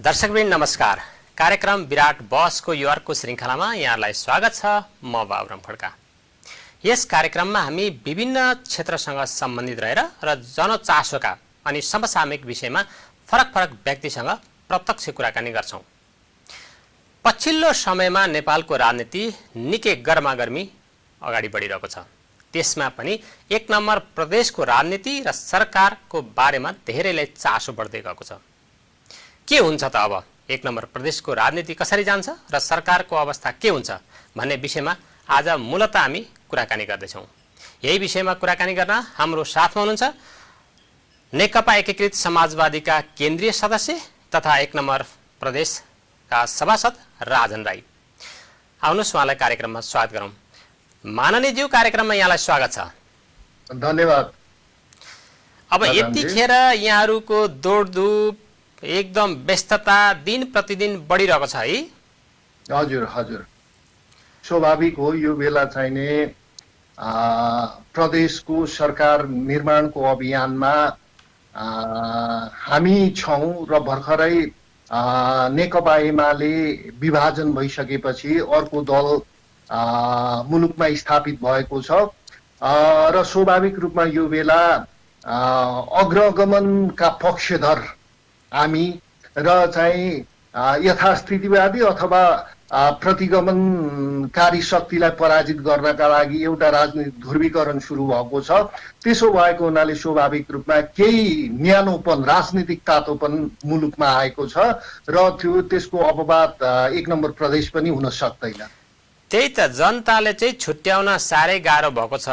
दर्शकवृन्द नमस्कार। कार्यक्रम विराट बसको यो अर्को श्रृङ्खलामा यहाँलाई स्वागत छ। म बाबुराम खड्का। यस कार्यक्रममा हामी विभिन्न क्षेत्रसँग सम्बन्धित रहेर र जनचासोका अनि समसामयिक विषयमा फरक फरक व्यक्तिसँग प्रत्यक्ष कुराकानी गर्छौं। पछिल्लो समयमा नेपालको राजनीति निकै गर्मागर्मी अगाडि बढिरहेको छ। त्यसमा पनि एक नम्बर प्रदेशको राजनीति र सरकारको बारेमा धेरैलाई चासो बढ्दै गएको छ। के हुन्छ त अब एक नम्बर प्रदेशको राजनीति कसरी जान्छ र सरकारको अवस्था के हुन्छ भन्ने विषयमा आज मूलतः हामी कुराकानी गर्दैछौँ। यही विषयमा कुराकानी गर्न हाम्रो साथमा हुनुहुन्छ नेकपा एकीकृत समाजवादीका केन्द्रीय सदस्य तथा एक नम्बर प्रदेशका सभासद राजन राई। आउनुहोस् उहाँलाई कार्यक्रममा स्वागत गरौँ। माननीयज्यू, कार्यक्रममा यहाँलाई स्वागत छ। धन्यवाद। अब यतिखेर यहाँहरूको दौडधुप एकदम व्यस्तता दिन प्रतिदिन बढिरहेको छ है? हजुर हजुर, स्वाभाविक हो। यो बेला चाहिने प्रदेशको सरकार निर्माणको अभियानमा हामी छौं र भर्खरै नेकपा एमाले विभाजन भइसकेपछि अर्को दल मुलुकमा स्थापित भएको छ र स्वाभाविक रूपमा यो बेला अग्रगमनका पक्षधर हामी र चाहिँ यथास्थितिवादी अथवा प्रतिगमनकारी शक्तिलाई पराजित गर्नका लागि एउटा राजनीतिक ध्रुवीकरण सुरु भएको छ। त्यसो भएको हुनाले स्वाभाविक रूपमा केही न्यानोपन, राजनीतिक तातोपन मुलुकमा आएको छ र त्यसको अपवाद एक नम्बर प्रदेश पनि हुन सक्दैन। त्यही त, जनताले चाहिँ छुट्याउन साह्रै गाह्रो भएको छ।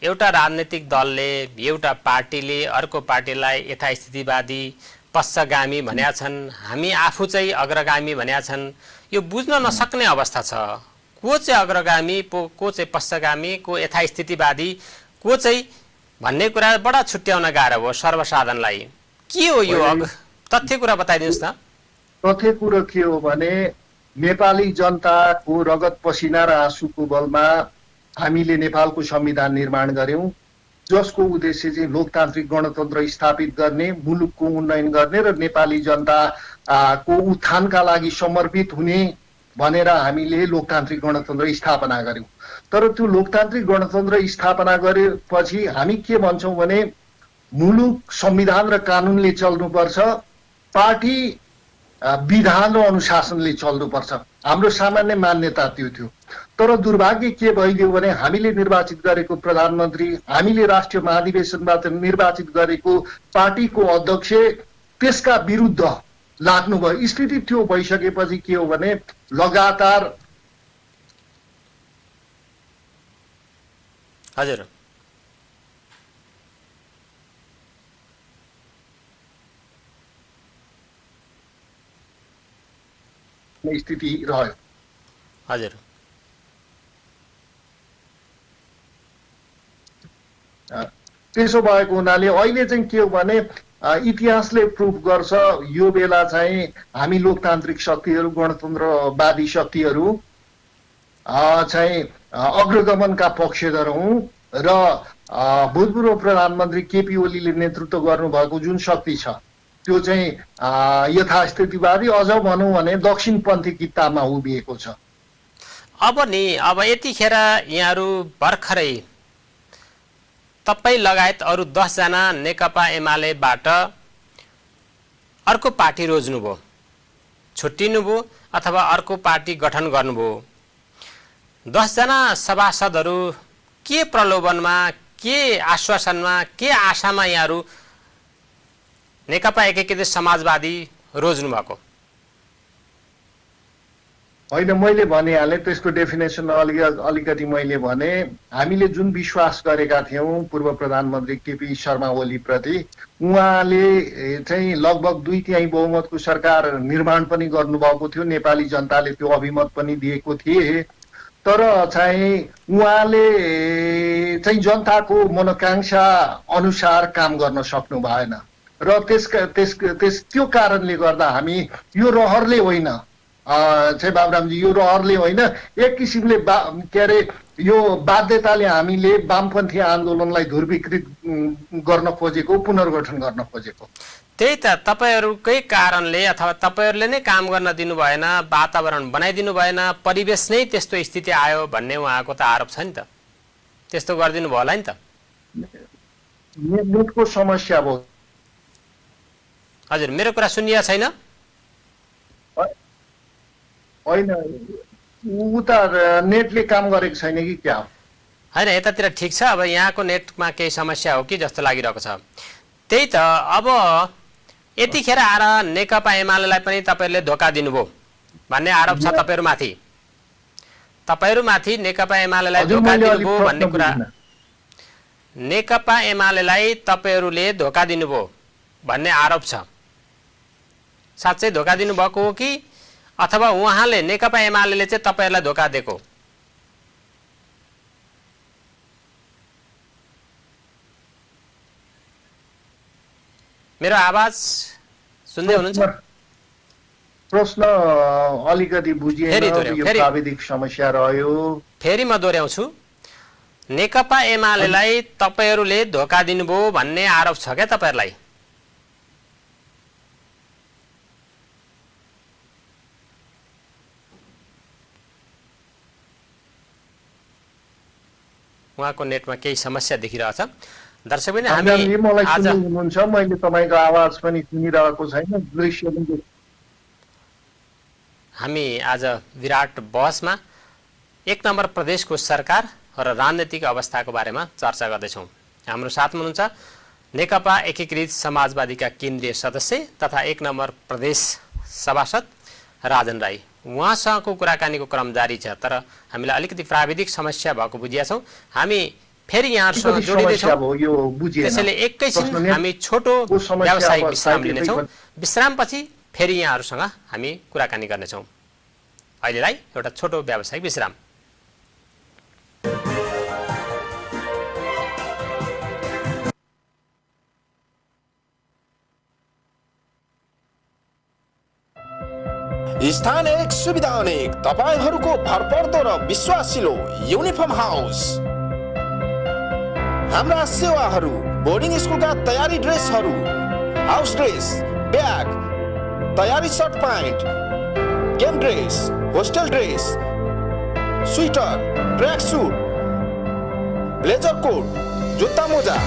एउटा राजनीतिक दलले, एउटा पार्टीले अर्को पार्टीलाई यथास्थितिवादी, पश्चगामी भनेका छन्, हामी आफू चाहिँ अग्रगामी भनेका छन्। यो बुझ्न नसक्ने अवस्था छ। को चाहिँ अग्रगामी, को चाहिँ पश्चगामी, को यथास्थितिवादी, को चाहिँ भन्ने कुरा बडा छुट्याउन गाह्रो हो सर्वसाधारणलाई। के हो यो? तथ्य कुरा बताइदिनुहोस् न। तथ्य कुरो के हो भने नेपाली जनताको रगत पसिना र आँसुको बलमा हामीले नेपालको संविधान निर्माण गर्यौं, जसको उद्देश्य चाहिँ लोकतान्त्रिक गणतन्त्र स्थापित गर्ने, मुलुकको उन्नयन गर्ने र नेपाली जनताको उत्थानका लागि समर्पित हुने भनेर हामीले लोकतान्त्रिक गणतन्त्र स्थापना गर्यौं। तर त्यो लोकतान्त्रिक गणतन्त्र स्थापना गरेपछि हामी के भन्छौं भने मुलुक संविधान र कानूनले चल्नुपर्छ, पार्टी विधान र अनुशासनले चल्नुपर्छ। हाम्रो सामान्य मान्यता त्यो थियो। तर दुर्भाग्य के भइदियो भने हामीले निर्वाचित गरेको प्रधानमन्त्री, हामीले राष्ट्रिय महाधिवेशनबाट निर्वाचित गरेको पार्टीको अध्यक्ष त्यसका विरुद्ध लाग्नुभयो। स्थिति त्यो भइसकेपछि के हो भने लगातार हजुर स्थिति रह्यो। हजुर त्यसो भएको हुनाले अहिले चाहिँ के हो भने इतिहासले प्रुफ गर्छ यो बेला चाहिँ हामी लोकतान्त्रिक शक्तिहरू, गणतन्त्रवादी शक्तिहरू चाहिँ अग्रगमनका पक्षधर हौं र भूतपूर्व प्रधानमन्त्री केपी ओलीले नेतृत्व गर्नुभएको जुन शक्ति छ त्यो चाहिँ यथास्थितिवादी, अझ भनौँ भने दक्षिणपन्थी कित्तामा उभिएको छ। अब यतिखेर यहाँहरू भर्खरै तपाईँ लगायत अरू 10 जना नेकपा एमालेबाट अर्को पार्टी रोज्नुभयो, छुट्टिनुभयो अथवा अर्को पार्टी गठन गर्नुभयो। 10 जना सभासदहरू के प्रलोभनमा, के आश्वासनमा, के आशामा यहाँहरू नेकपा एकीकृत समाजवादी रोज्नु भएको? होइन, मैले भनिहालेँ त्यसको डेफिनेसन अलिकति मैले भने। हामीले जुन विश्वास गरेका थियौं पूर्व प्रधानमन्त्री केपी शर्मा ओली प्रति, उहाँले चाहिँ लगभग 2/3 बहुमतको सरकार निर्माण पनि गर्नुभएको थियो। नेपाली जनताले त्यो अभिमत पनि दिएको थिए। तर चाहिँ उहाँले चाहिँ जनताको मनोकांक्षा अनुसार काम गर्न सक्नु भएन र त्यो कारणले गर्दा हामी यो रहरले होइन चाहिँ बाबुरामजी, यो रहरले होइन, एक किसिमले के अरे यो बाध्यताले हामीले वामपन्थी आन्दोलनलाई ध्रुवीकृत गर्न खोजेको, पुनर्गठन गर्न खोजेको। त्यही त तपाईहरुकै कारणले अथवा तपाईहरुले नै काम गर्न दिनु भएन, वातावरण बनाइदिनु भएन, परिवेश नै त्यस्तो स्थिति आयो भन्ने उहाँको त आरोप छ नि त। त्यस्तो गरिदिनु भयो होला नि त। नेटको समस्या भयो। हजुर, मेरो कुरा सुनिया छैन? होइन, उता नेटले काम गरेको छैन कि क्या हो? हैन, यतातिर ठिक छ। अब यहाँको नेटमा केही समस्या हो कि जस्तो लागिरहेको छ। त्यही त अब यतिखेर आएर नेकपा एमालेलाई पनि तपाईहरुले धोका दिनुभयो भन्ने आरोप छ तपाईहरुमाथि। तपाईहरुमाथि नेकपा एमालेलाई धोका दिनुभयो भन्ने कुरा, नेकपा एमालेलाई तपाईहरुले धोका दिनुभयो भन्ने आरोप छ। साच्चै धोका दिनुभएको हो कि अथवा उहाँले नेकपा एमालेले चाहिँ तपाईहरुलाई धोका दिएको? मेरो आवाज सुन्दै हुनुहुन्छ? प्रश्न अलिकति बुझिएन, यो प्राविधिक समस्या रह्यो। फेरि म दोहोर्याउँछु, नेकपा एमालेलाई तपाईहरुले धोका दिनुभयो भन्ने आरोप छ क्या तपाईहरुलाई? उहाँको नेटमा केही समस्या देखिरहेछ। दर्शक पनि मलाई सुन्नुहुन्छ, मैले तपाईको आवाज पनि सुनिरहेको छैन, दृश्य पनि। हामी आज विराट बहसमा 1 नम्बर प्रदेशको सरकार र राजनीतिक अवस्थाको बारेमा चर्चा गर्दैछौँ। हाम्रो साथमा हुनुहुन्छ नेकपा एकीकृत समाजवादीका केन्द्रीय सदस्य तथा 1 नम्बर प्रदेश सभासद राजन राई। उहाँसँगको कुराकानीको क्रम जारी छ, तर हामीलाई अलिकति प्राविधिक समस्या भएको बुझिया छौँ। हामी फेरि यहाँहरुसँग जोडिदैछौँ, त्यसैले एकैछिन हामी छोटो व्यावसायिक विश्राम लिनेछौँ। विश्रामपछि फेरि यहाँहरुसँग हामी कुराकानी गर्नेछौँ। अहिलेलाई एउटा छोटो व्यावसायिक विश्राम। स्थान एक सुविधा अनेक, तपाईहरुको भरपर्दो र विश्वासिलो युनिफर्म हाउस। हाम्रा सेवाहरू बोर्डिङ स्कुलका तयारी ड्रेसहरू, हाउस ड्रेस, ब्याग, तयारी shirt pant, game dress, hostel dress, sweater, track suit, blazer coat, जुत्ता मोजा,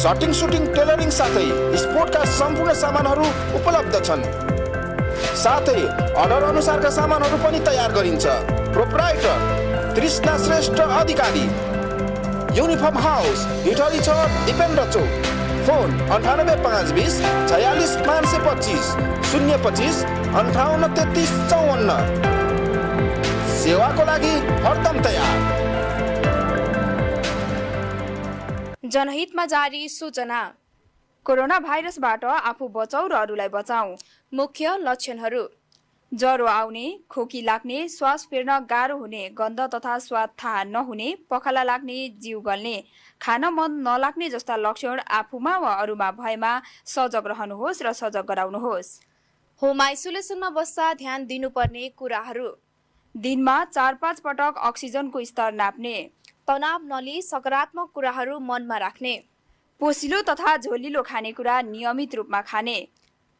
सटिङ सुटिङ टेलरिङ साथै स्पोर्टका सम्पूर्ण सामानहरू उपलब्ध छन्। साथै अर्डर अनुसारका सामानहरू पनि तयार गरिन्छ। प्रोप्राइटर कृष्ण श्रेष्ठ अधिकारी, युनिफर्म हाउस, इटली 6, दिपेन्द्र चौक। फोन 98 520 46 525 025 58 33 54। सेवाको लागि हरदम तयार। जनहितमा जारी सूचना। कोरोना भाइरसबाट आफू बचाऊ र अरूलाई बचाऊ। मुख्य लक्षणहरू: ज्वरो आउने, खोकी लाग्ने, श्वास फेर्न गाह्रो हुने, गन्ध तथा स्वाद थाहा नहुने, पखाला लाग्ने, जिउ गल्ने, खान मन नलाग्ने जस्ता लक्षण आफूमा वा अरूमा भएमा सजग रहनुहोस् र सजग गराउनुहोस्। होम आइसोलेसनमा बस्दा ध्यान दिनुपर्ने कुराहरू: दिनमा 4-5 पटक अक्सिजनको स्तर नाप्ने, तनाव नलिई सकारात्मक कुराहरू मनमा राख्ने, पोसिलो तथा झोलिलो खानेकुरा नियमित रूपमा खाने,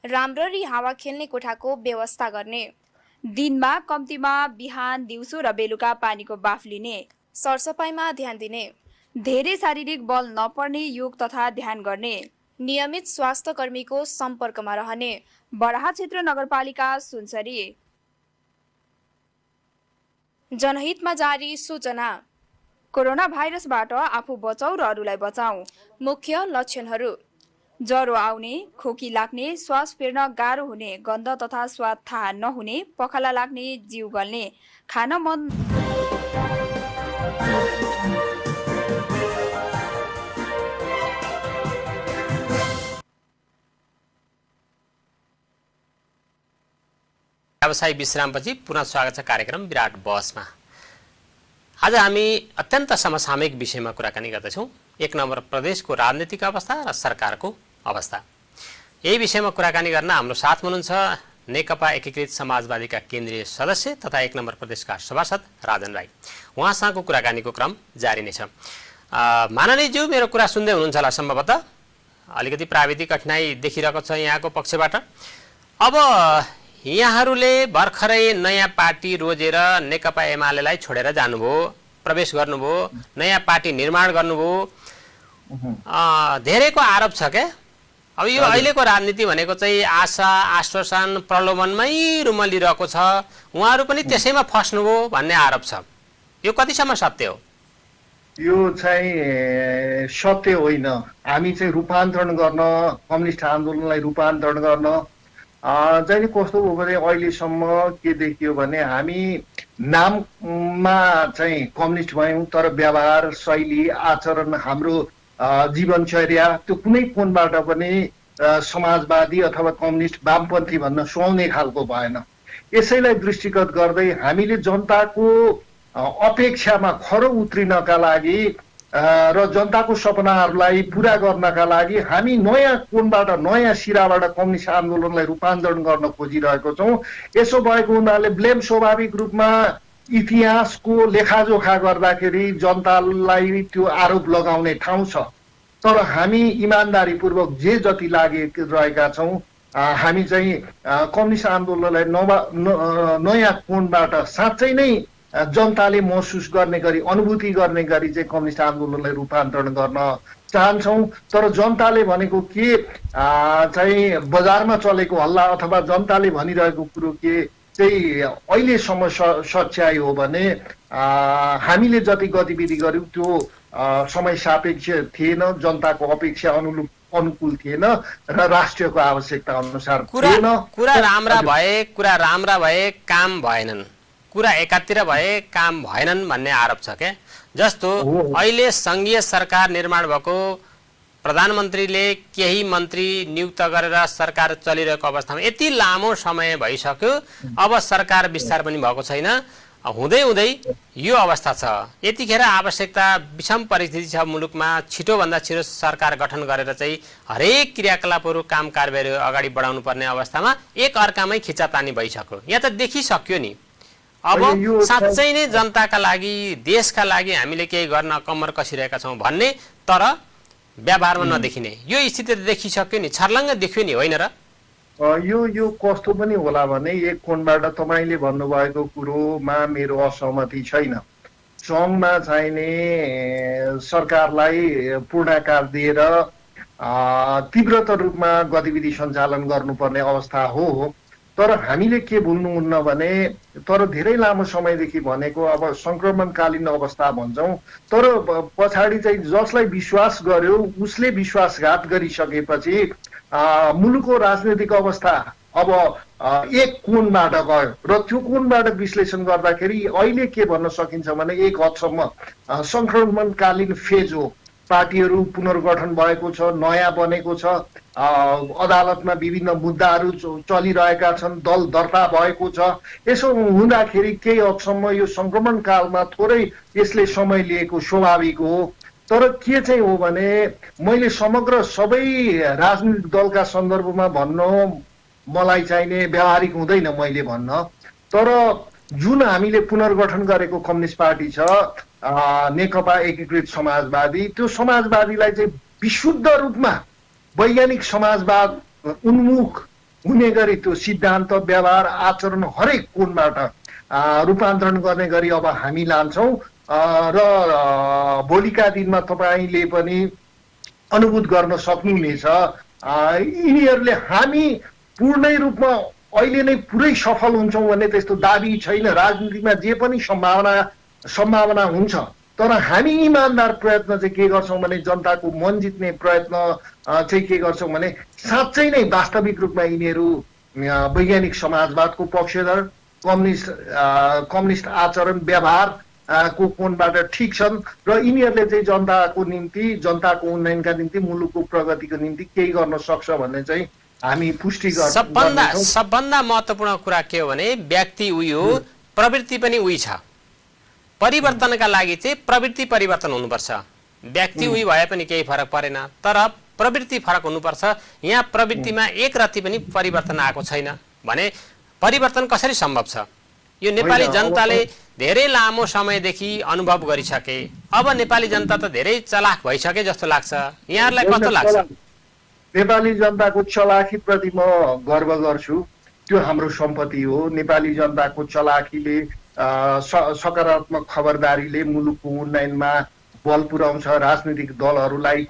राम्ररी हावा खेल्ने कोठाको व्यवस्था गर्ने, दिनमा कम्तीमा बिहान, दिउँसो र बेलुका पानीको बाफ लिने, सरसफाइमा ध्यान दिने, धेरै शारीरिक बल नपर्ने योग तथा ध्यान गर्ने, नियमित स्वास्थ्य कर्मीको सम्पर्कमा रहने। बराहा क्षेत्र नगरपालिका सुनसरी। जनहितमा जारी सूचना। कोरोना भाइरसबाट आफू बचाऊ र अरूलाई बचाऊ। मुख्य लक्षणहरू: ज्वरो आउने, खोकी लाग्ने, श्वास फेर्न गाह्रो हुने, गन्ध तथा स्वाद थाहा नहुने, पखाला लाग्ने, जिउ गल्ने, खान मन। व्यावसायिक विश्रामपछि पुनः स्वागत छ कार्यक्रम विराट बहसमा। आज हामी अत्यन्त समसामयिक विषयमा कुराकानी गर्दैछौँ। 1 नम्बर प्रदेशको राजनीतिक अवस्था र सरकारको अवस्था। यही विषयमा कुराकानी गर्न हाम्रो साथमा हुनुहुन्छ नेकपा एकीकृत समाजवादीका केन्द्रीय सदस्य तथा 1 नम्बर प्रदेशका सभासद राजन राई। उहाँसँगको कुराकानीको क्रम जारी नै छ। माननीयज्यू, मेरो कुरा सुन्दै हुनुहुन्छ होला सम्भवतः? अलिकति प्राविधिक कठिनाइ देखिरहेको छ यहाँको पक्षबाट। अब यहाँहरूले भर्खरै नयाँ पार्टी रोजेर नेकपा एमालेलाई छोडेर जानुभयो, प्रवेश गर्नुभयो, नयाँ पार्टी निर्माण गर्नुभयो। धेरैको आरोप छ क्या, अब यो अहिलेको राजनीति भनेको चाहिँ आशा आश्वासन प्रलोभनमै रुमलिरहेको छ, उहाँहरू पनि त्यसैमा फस्नुभयो भन्ने आरोप छ। यो कतिसम्म सत्य हो? यो चाहिँ सत्य होइन। हामी चाहिँ रूपान्तरण गर्न, कम्युनिस्ट आन्दोलनलाई रूपान्तरण गर्न चाहिँ कस्तो हो भने अहिलेसम्म के देखियो भने हामी नाममा चाहिँ कम्युनिस्ट भयौँ, तर व्यवहार शैली आचरण हाम्रो जीवनचर्या त्यो कुनै कोणबाट पनि समाजवादी अथवा कम्युनिस्ट वामपन्थी भन्न सुहाउने खालको भएन। यसैलाई दृष्टिगत गर्दै हामीले जनताको अपेक्षामा खरो उत्रिनका लागि र जनताको सपनाहरूलाई पुरा गर्नका लागि हामी नयाँ कोणबाट नयाँ सिराबाट कम्युनिस्ट आन्दोलनलाई रूपान्तरण गर्न खोजिरहेको छौँ। यसो भएको हुनाले ब्लेम स्वाभाविक रूपमा इतिहासको लेखाजोखा गर्दाखेरि जनतालाई त्यो आरोप लगाउने ठाउँ छ, तर हामी इमान्दारीपूर्वक जे जति लागिरहेका छौँ हामी चाहिँ कम्युनिस्ट आन्दोलनलाई नयाँ कोणबाट साँच्चै नै जनताले महसुस गर्ने गरी अनुभूति गर्ने गरी चाहिँ कम्युनिस्ट आन्दोलनलाई रूपान्तरण गर्न चाहन्छौँ। तर जनताले भनेको के चाहिँ बजारमा चलेको हल्ला अथवा जनताले भनिरहेको कुरो के चाहिँ अहिलेसम्म सच्याइ हो भने हामीले जति गतिविधि गर्यौँ त्यो समय सापेक्ष थिएन, जनताको अपेक्षा अनुकूल थिएन र राष्ट्रियको आवश्यकता अनुसार थिएन। कुरा राम्रा भए काम भएनन्, कुरा एकातिर भए काम भएनन् भन्ने आरोप छ क्या। जस्तो अहिले संघीय सरकार निर्माण भएको, प्रधानमन्त्रीले केही मन्त्री नियुक्त गरेर सरकार चलिरहेको अवस्थामा यति लामो समय भइसक्यो, अब सरकार विस्तार पनि भएको छैन, हुँदै हुँदै यो अवस्था छ। यतिखेर आवश्यकता विषम परिस्थिति छ मुलुकमा, छिटोभन्दा छिटो सरकार गठन गरेर चाहिँ हरेक क्रियाकलापहरू काम कारबाही अगाडि बढाउनु पर्ने अवस्थामा एक अर्कामै खिचातानी भइसक्यो। यहाँ त देखिसक्यो नि। अब साँच्चै नै जनताका लागि देशका लागि हामीले केही गर्न कम्मर कसिरहेका छौँ भन्ने, तर व्यवहारमा नदेखिने यो स्थिति देखिसक्यो नि, छर्लङ्ग देख्यो नि, होइन र? यो कस्तो पनि होला भने एक कोणबाट तपाईँले भन्नुभएको कुरोमा मेरो असहमति छैन। सङ्घमा चाहिने सरकारलाई पूर्णाकार दिएर तीव्रतर रूपमा गतिविधि सञ्चालन गर्नुपर्ने अवस्था हो, तर हामीले के भुल्नुहुन्न भने तर धेरै लामो समयदेखि भनेको अब सङ्क्रमणकालीन अवस्था भन्छौँ, तर पछाडि चाहिँ जसलाई विश्वास गर्यो उसले विश्वासघात गरिसकेपछि मुलुकको राजनैतिक अवस्था अब एक कोणबाट गयो र त्यो कोणबाट विश्लेषण गर्दाखेरि अहिले के भन्न सकिन्छ भने एक हदसम्म सङ्क्रमणकालीन फेज हो। पार्टीहरू पुनर्गठन भएको छ, नयाँ बनेको छ, अदालतमा विभिन्न मुद्दाहरू चलिरहेका छन्, दल दर्ता भएको छ। यसो हुँदाखेरि केही हदसम्म यो सङ्क्रमण कालमा थोरै यसले समय लिएको स्वाभाविक हो। तर के चाहिँ हो भने मैले समग्र सबै राजनीतिक दलका सन्दर्भमा भन्न मलाई चाहिने व्यावहारिक हुँदैन मैले भन्न, तर जुन हामीले पुनर्गठन गरेको कम्युनिस्ट पार्टी छ नेकपा एकीकृत समाजवादी, त्यो समाजवादीलाई चाहिँ विशुद्ध रूपमा वैज्ञानिक समाजवाद उन्मुख हुने गरी त्यो सिद्धान्त व्यवहार आचरण हरेक कोणबाट रूपान्तरण गर्ने गरी अब हामी लान्छौँ र भोलिका दिनमा तपाईँले पनि अनुभूत गर्न सक्नुहुनेछ। यिनीहरूले हामी पूर्णै रूपमा अहिले नै पुरै सफल हुन्छौँ भन्ने त्यस्तो दाबी छैन। राजनीतिमा जे पनि सम्भावना हुन्छ, तर हामी इमान्दार प्रयत्न चाहिँ के गर्छौँ भने जनताको मन जित्ने प्रयत्न चाहिँ के गर्छौँ भने साँच्चै नै वास्तविक रूपमा यिनीहरू वैज्ञानिक समाजवादको पक्षधर, कम्युनिस्ट आचरण व्यवहार को कोणबाट ठिक छन् र यिनीहरूले चाहिँ जनताको निम्ति, जनताको उन्नयनका निम्ति, मुलुकको प्रगतिको निम्ति केही गर्न सक्छ भन्ने चाहिँ हामी पुष्टि गर्छौँ। सबभन्दा महत्त्वपूर्ण कुरा के हो भने व्यक्ति उही हो, प्रवृत्ति पनि उही छ। परिवर्तनका लागि चाहिँ प्रवृत्ति परिवर्तन हुनुपर्छ। व्यक्ति उही भए पनि केही फरक परेन, तर प्रवृत्ति फरक हुनुपर्छ। यहाँ प्रवृत्तिमा एक रत्ती पनि परिवर्तन आएको छैन भने परिवर्तन कसरी सम्भव छ? यो नेपाली जनताले धेरै लामो समयदेखि अनुभव गरिसके। अब नेपाली जनता त धेरै चलाख भइसके जस्तो लाग्छ। यहाँहरूलाई कस्तो लाग्छ? नेपाली जनताको चलाखीप्रति म गर्व गर्छु। त्यो हाम्रो सम्पत्ति हो। नेपाली जनताको चलाखीले सकारात्मक खबरदारीले मुलुकको उन्नयनमा बल पुर्याउँछ। राजनीतिक दलहरूलाई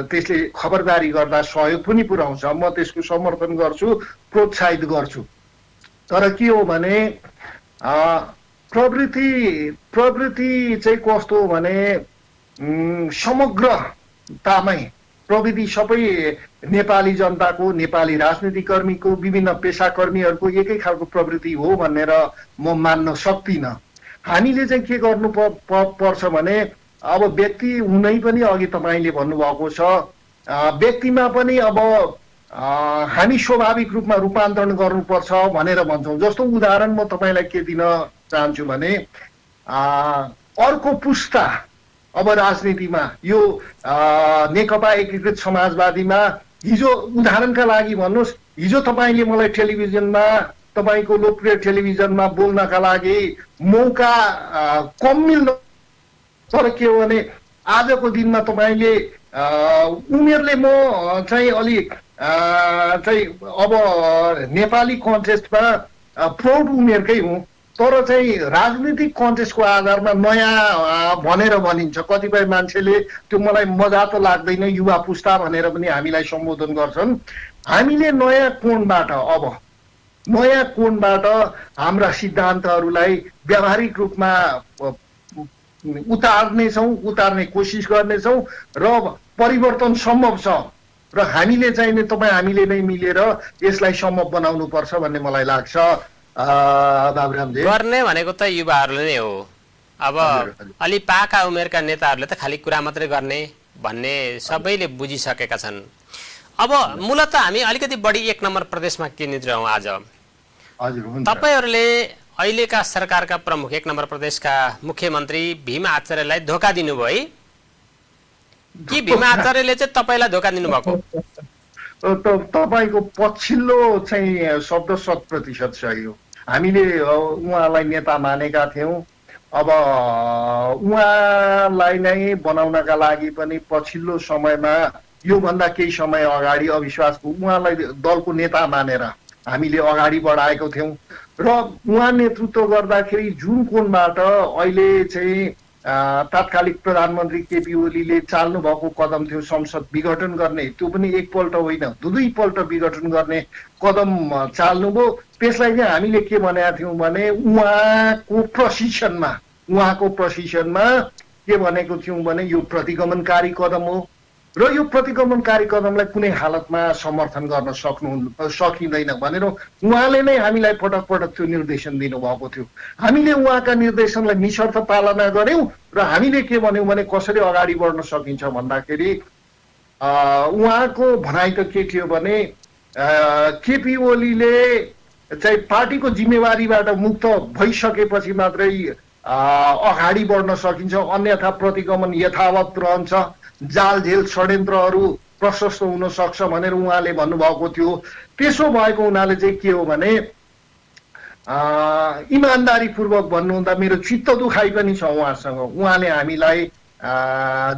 त्यसले खबरदारी गर्दा सहयोग पनि पुर्याउँछ। म त्यसको समर्थन गर्छु, प्रोत्साहित गर्छु। तर के हो भने प्रवृत्ति चाहिँ कस्तो हो भने समग्रतामै प्रविधि सबै नेपाली जनताको, नेपाली राजनीतिक कर्मीको, विभिन्न पेसाकर्मीहरूको एकै खालको प्रवृत्ति हो भनेर म मान्न सक्दिनँ। हामीले चाहिँ के गर्नु पर्छ भने अब व्यक्ति हुनै पनि अघि तपाईँले भन्नुभएको छ, व्यक्तिमा पनि अब हामी स्वाभाविक रूपमा रूपान्तरण गर्नुपर्छ भनेर भन्छौँ। जस्तो उदाहरण म तपाईँलाई के दिन चाहन्छु भने अर्को पुस्ता अब राजनीतिमा यो नेकपा एकीकृत समाजवादीमा हिजो उदाहरणका लागि भन्नुहोस्, हिजो तपाईँले मलाई टेलिभिजनमा, तपाईँको लोकप्रिय टेलिभिजनमा बोल्नका लागि मौका कम मिल्न, तर के हो भने आजको दिनमा तपाईँले उमेरले म चाहिँ अलिक चाहिँ अब नेपाली कन्टेस्टमा प्रौढ उमेरकै हुँ, तर चाहिँ राजनीतिक कन्टेस्टको आधारमा नयाँ भनेर भनिन्छ। कतिपय मान्छेले त्यो मलाई मजा त लाग्दैन, युवा पुस्ता भनेर पनि हामीलाई सम्बोधन गर्छन्। हामीले नयाँ कोणबाट हाम्रा सिद्धान्तहरूलाई व्यावहारिक रूपमा उतार्ने कोसिस गर्नेछौँ र परिवर्तन सम्भव छ र हामीले चाहिँ हामीले नै मिलेर यसलाई सम्भव बनाउनु पर्छ भन्ने मलाई लाग्छ। बाबुरामजी, गर्ने भनेको त युवाहरूले नै हो। अब अलि पाका उमेरका नेताहरूले त खालि कुरा मात्रै गर्ने भन्ने सबैले बुझिसकेका छन्। अब मूलत हामी अलिकति बढी 1 नम्बर प्रदेशमा केन्द्रित रहौँ आज। तपाईहरूले अहिलेका सरकारका प्रमुख 1 नम्बर प्रदेशका मुख्यमन्त्री भीम आचार्यलाई धोका दिनुभयो है कि भीम आचार्यले चाहिँ तपाईँलाई धोका दिनुभएको? तपाईँको पछिल्लो चाहिँ शब्द 100% सही हो। हामीले उहाँलाई नेता मानेका थियौँ। अब उहाँलाई नै बनाउनका लागि पनि पछिल्लो समयमा, योभन्दा केही समय अगाडि अविश्वासको उहाँलाई दलको नेता मानेर हामीले अगाडि बढाएको थियौँ र उहाँ नेतृत्व गर्दाखेरि जुन कोणबाट अहिले चाहिँ तात्कालिक प्रधानमन्त्री केपी ओलीले चाल्नु भएको कदम थियो संसद विघटन गर्ने, त्यो पनि एकपल्ट होइन दुईपल्ट विघटन गर्ने कदम चाल्नुभयो। त्यसलाई चाहिँ हामीले के भनेका थियौँ भने उहाँको प्रशिक्षणमा के भनेको थियौँ भने यो प्रतिगमनकारी कदम हो र यो प्रतिगमनकारी कदमलाई कुनै हालतमा समर्थन गर्न सकिँदैन भनेर उहाँले नै हामीलाई पटक पटक त्यो निर्देशन दिनुभएको थियो। हामीले उहाँका निर्देशनलाई निशर्त पालना गर्यौँ र हामीले के भन्यौँ भने कसरी अगाडि बढ्न सकिन्छ भन्दाखेरि उहाँको भनाइ त के थियो भने केपी ओलीले चाहिँ पार्टीको जिम्मेवारीबाट मुक्त भइसकेपछि मात्रै अगाडि बढ्न सकिन्छ, अन्यथा प्रतिगमन यथावत रहन्छ, जालझेल षड्यन्त्रहरू प्रशस्त हुन सक्छ भनेर उहाँले भन्नुभएको थियो। त्यसो भएको हुनाले चाहिँ के हो भने इमान्दारीपूर्वक भन्नुहुँदा मेरो चित्त दुखाइ पनि छ उहाँसँग। उहाँले हामीलाई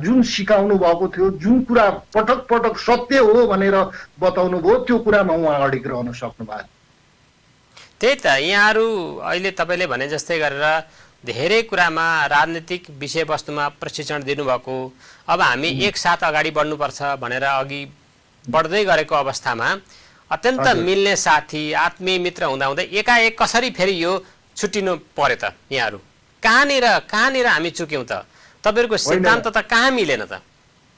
जुन सिकाउनु भएको थियो, जुन कुरा पटक पटक सत्य हो भनेर बताउनु भयो, त्यो कुरामा उहाँ अडिग रहन सक्नु भएको। त्यही त यहाँहरू अहिले तपाईँले भने जस्तै गरेर धेरै कुरामा राजनीतिक विषयवस्तुमा प्रशिक्षण दिनुभएको, अब हामी एकसाथ अगाडि बढ्नुपर्छ भनेर अघि बढ्दै गरेको अवस्थामा अत्यन्त मिल्ने साथी आत्मीय मित्र हुँदाहुँदै एकाएक कसरी फेरि यो छुट्टिनु पर्यो त? यहाँहरू कहाँनिर हामी चुक्यौँ त? तपाईँहरूको सिद्धान्त त कहाँ मिलेन त?